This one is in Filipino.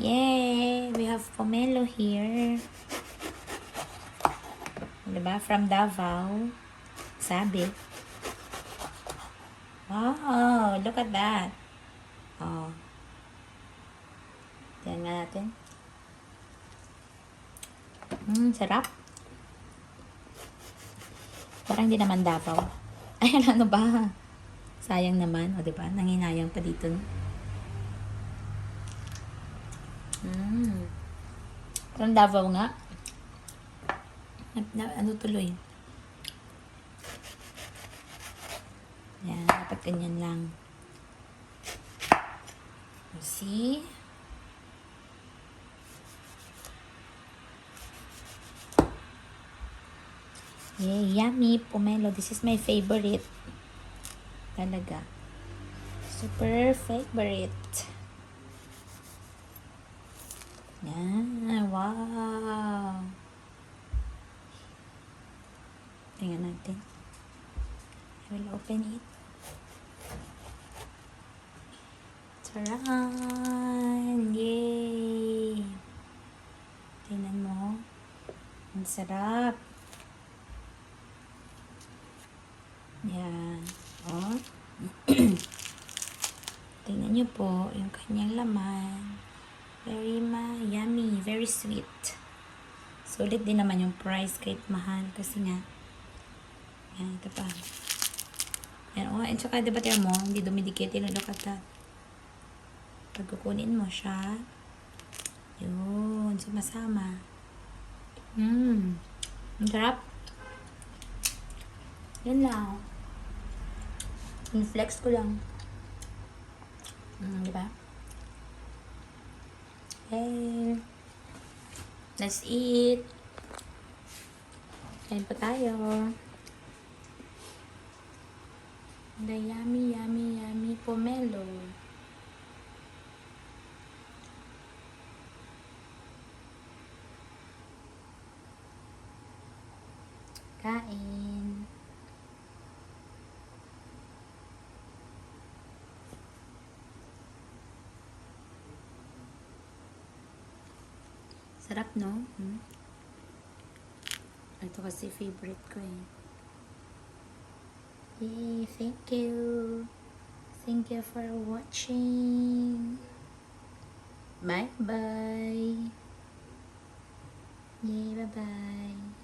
Yay! We have pomelo here. Diba? From Davao. Sabi. Wow! Look at that. Oh. Tingnan nga natin. Sarap. Parang hindi naman Davao. Ayan, ano ba? Sayang naman. O, diba? Nanginayang pa dito. Parang Davao nga. Ano tuloy? Yan. Dapat ganyan lang. See? Yeah, yummy pomelo. This is my favorite. Talaga. Super favorite. Yan. Wow. Tingnan natin. I will open it. Charan! Yay! Tingnan mo. Ang sarap. Yan. Oh. Tingnan nyo po yung kanyang laman. Very yummy. Very sweet. Sulit din naman yung price kahit mahal. Kasi nga, yan, ito pa. Yan, oh, and saka diba tiyan mo, hindi dumidikit. Look at that. Pag kukunin mo siya, yun, sumasama. Ang sarap. Yan lang. In-flex ko lang. Diba? Okay. Let's eat. Kain pa tayo. The yummy, yummy, yummy pomelo. Kain. Sarap, no? Ito kasi favorite ko eh. Yay, thank you. Thank you for watching. Bye-bye. Yay, bye-bye.